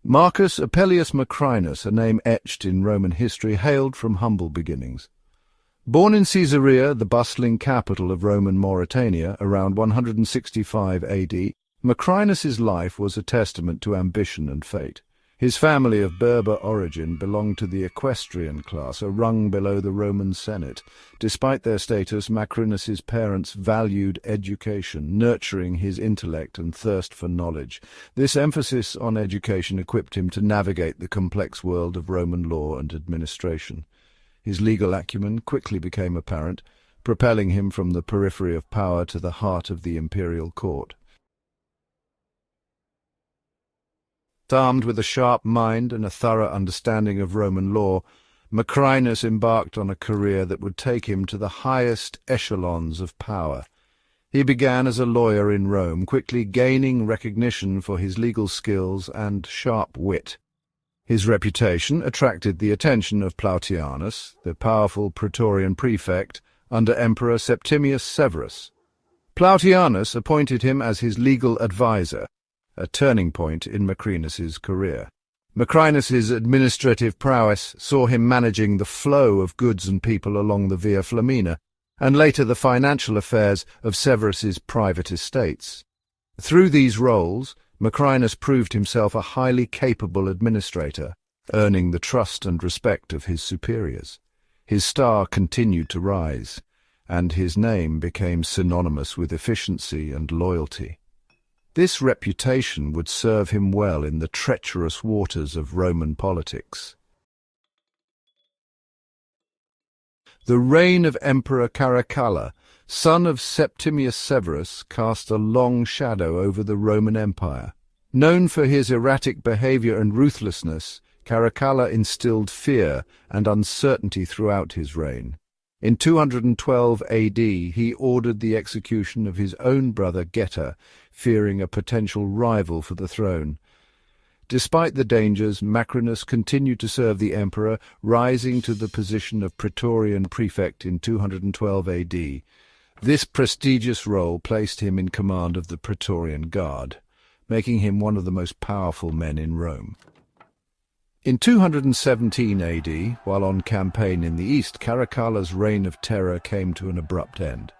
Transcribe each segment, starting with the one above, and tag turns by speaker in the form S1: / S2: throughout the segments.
S1: Marcus Aurelius Macrinus, a name etched in Roman history, hailed from humble beginnings. Born in Caesarea, the bustling capital of Roman Mauritania, around 165 AD, Macrinus's life was a testament to ambition and fate. His family of Berber origin belonged to the equestrian class, a rung below the Roman Senate. Despite their status, Macrinus's parents valued education, nurturing his intellect and thirst for knowledge. This emphasis on education equipped him to navigate the complex world of Roman law and administration. His legal acumen quickly became apparent, propelling him from the periphery of power to the heart of the imperial court. Armed with a sharp mind and a thorough understanding of Roman law, Macrinus embarked on a career that would take him to the highest echelons of power. He began as a lawyer in Rome, quickly gaining recognition for his legal skills and sharp wit. His reputation attracted the attention of Plautianus, the powerful Praetorian prefect, under Emperor Septimius Severus. Plautianus appointed him as his legal advisor, a turning point in Macrinus's career. Macrinus's administrative prowess saw him managing the flow of goods and people along the Via Flaminia, and later the financial affairs of Severus's private estates. Through these roles, Macrinus proved himself a highly capable administrator, earning the trust and respect of his superiors. His star continued to rise, and his name became synonymous with efficiency and loyalty. This reputation would serve him well in the treacherous waters of Roman politics. The reign of Emperor Caracalla, son of Septimius Severus, cast a long shadow over the Roman Empire. Known for his erratic behavior and ruthlessness, Caracalla instilled fear and uncertainty throughout his reign. In 212 AD, he ordered the execution of his own brother Geta, fearing a potential rival for the throne. Despite the dangers, Macrinus continued to serve the emperor, rising to the position of Praetorian prefect in 212 AD. This prestigious role placed him in command of the Praetorian Guard, making him one of the most powerful men in Rome. In 217 AD, while on campaign in the east, Caracalla's reign of terror came to an abrupt end.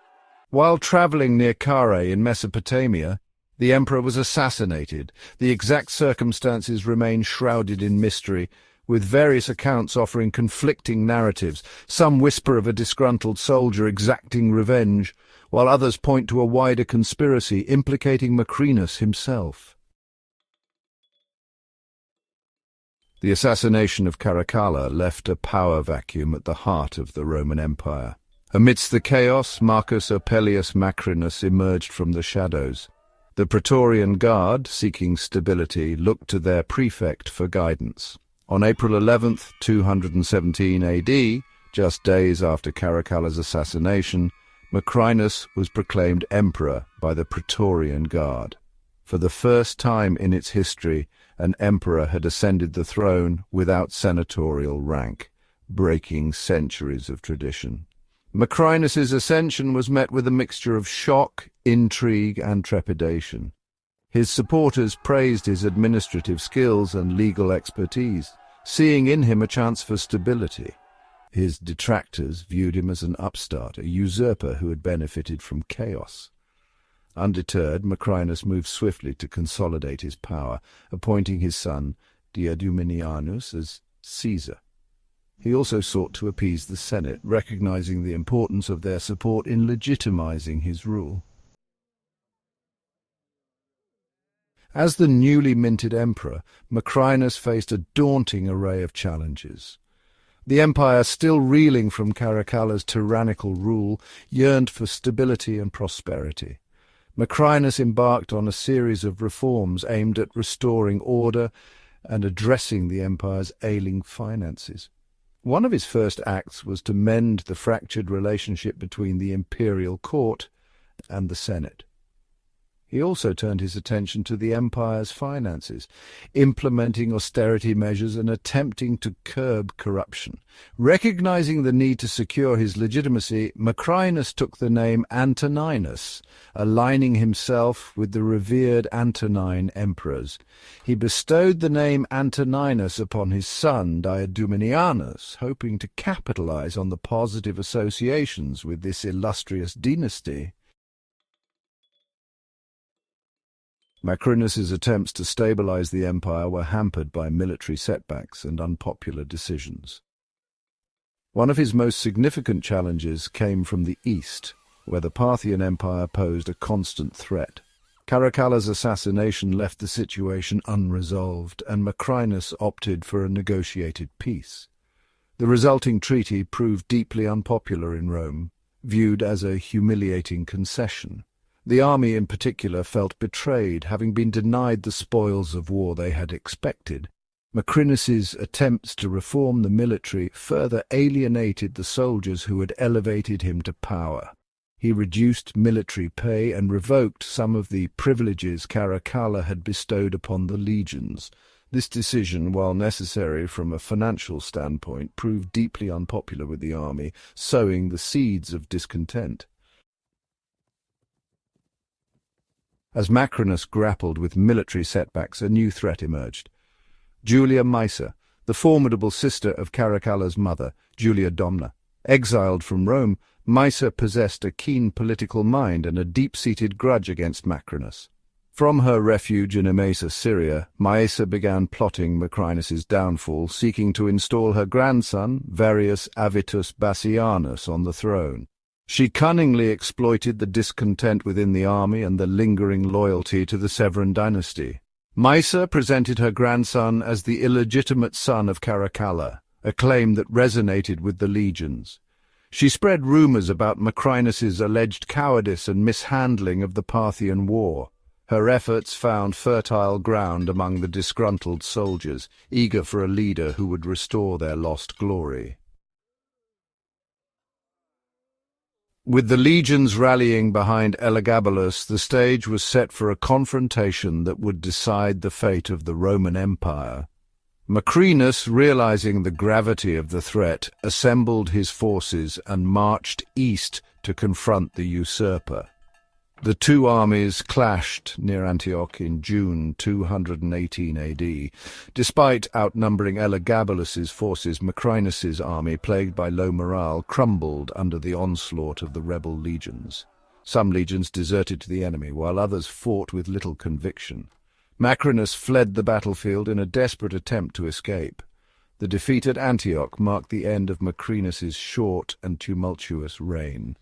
S1: While traveling near Carrhae in Mesopotamia, the emperor was assassinated. The exact circumstances remain shrouded in mystery, with various accounts offering conflicting narratives. Some whisper of a disgruntled soldier exacting revenge, while others point to a wider conspiracy implicating Macrinus himself. The assassination of Caracalla left a power vacuum at the heart of the Roman Empire. Amidst the chaos, Marcus Aurelius Macrinus emerged from the shadows. The Praetorian Guard, seeking stability, looked to their prefect for guidance. On April 11, 217 AD, just days after Caracalla's assassination, Macrinus was proclaimed emperor by the Praetorian Guard. For the first time in its history, an emperor had ascended the throne without senatorial rank, breaking centuries of tradition. Macrinus's ascension was met with a mixture of shock, intrigue, and trepidation. His supporters praised his administrative skills and legal expertise, seeing in him a chance for stability. His detractors viewed him as an upstart, a usurper who had benefited from chaos. Undeterred, Macrinus moved swiftly to consolidate his power, appointing his son, Diadumenianus, as Caesar. He also sought to appease the Senate, recognizing the importance of their support in legitimizing his rule. As the newly minted emperor, Macrinus faced a daunting array of challenges. The empire, still reeling from Caracalla's tyrannical rule, yearned for stability and prosperity. Macrinus embarked on a series of reforms aimed at restoring order and addressing the empire's ailing finances. One of his first acts was to mend the fractured relationship between the imperial court and the Senate. He also turned his attention to the empire's finances, implementing austerity measures and attempting to curb corruption. Recognizing the need to secure his legitimacy, Macrinus took the name Antoninus, aligning himself with the revered Antonine emperors. He bestowed the name Antoninus upon his son Diadumenianus, hoping to capitalize on the positive associations with this illustrious dynasty. Macrinus's attempts to stabilize the empire were hampered by military setbacks and unpopular decisions. One of his most significant challenges came from the east, where the Parthian Empire posed a constant threat. Caracalla's assassination left the situation unresolved, and Macrinus opted for a negotiated peace. The resulting treaty proved deeply unpopular in Rome, viewed as a humiliating concession. The army in particular felt betrayed, having been denied the spoils of war they had expected. Macrinus's attempts to reform the military further alienated the soldiers who had elevated him to power. He reduced military pay and revoked some of the privileges Caracalla had bestowed upon the legions. This decision, while necessary from a financial standpoint, proved deeply unpopular with the army, sowing the seeds of discontent. As Macrinus grappled with military setbacks, a new threat emerged. Julia Maesa, the formidable sister of Caracalla's mother, Julia Domna. Exiled from Rome, Maesa possessed a keen political mind and a deep-seated grudge against Macrinus. From her refuge in Emesa, Syria, Maesa began plotting Macrinus's downfall, seeking to install her grandson, Varius Avitus Bassianus, on the throne. She cunningly exploited the discontent within the army and the lingering loyalty to the Severan dynasty. Maesa presented her grandson as the illegitimate son of Caracalla, a claim that resonated with the legions. She spread rumors about Macrinus's alleged cowardice and mishandling of the Parthian war. Her efforts found fertile ground among the disgruntled soldiers, eager for a leader who would restore their lost glory. With the legions rallying behind Elagabalus, the stage was set for a confrontation that would decide the fate of the Roman Empire. Macrinus, realizing the gravity of the threat, assembled his forces and marched east to confront the usurper. The two armies clashed near Antioch in June 218 AD. Despite outnumbering Elagabalus's forces, Macrinus's army, plagued by low morale, crumbled under the onslaught of the rebel legions. Some legions deserted to the enemy, while others fought with little conviction. Macrinus fled the battlefield in a desperate attempt to escape. The defeat at Antioch marked the end of Macrinus's short and tumultuous reign.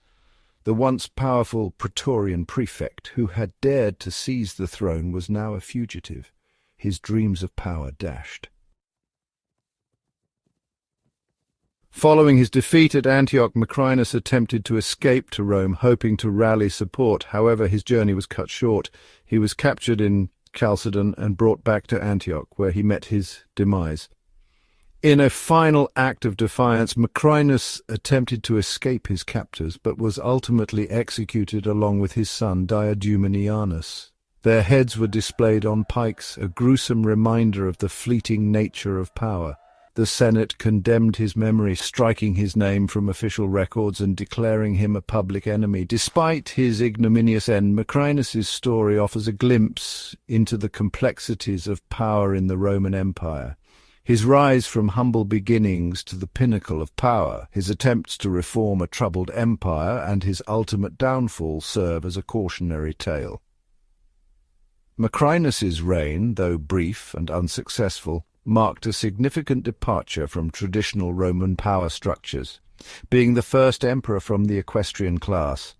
S1: The once powerful Praetorian prefect who had dared to seize the throne was now a fugitive, his dreams of power dashed. Following his defeat at Antioch, Macrinus attempted to escape to Rome, hoping to rally support. However, his journey was cut short. He was captured in Chalcedon and brought back to Antioch, where he met his demise. In a final act of defiance, Macrinus attempted to escape his captors, but was ultimately executed along with his son Diadumenianus. Their heads were displayed on pikes, a gruesome reminder of the fleeting nature of power. The Senate condemned his memory, striking his name from official records and declaring him a public enemy. Despite his ignominious end, Macrinus's story offers a glimpse into the complexities of power in the Roman Empire. His rise from humble beginnings to the pinnacle of power, his attempts to reform a troubled empire, and his ultimate downfall serve as a cautionary tale. Macrinus's reign, though brief and unsuccessful, marked a significant departure from traditional Roman power structures. Being the first emperor from the equestrian class,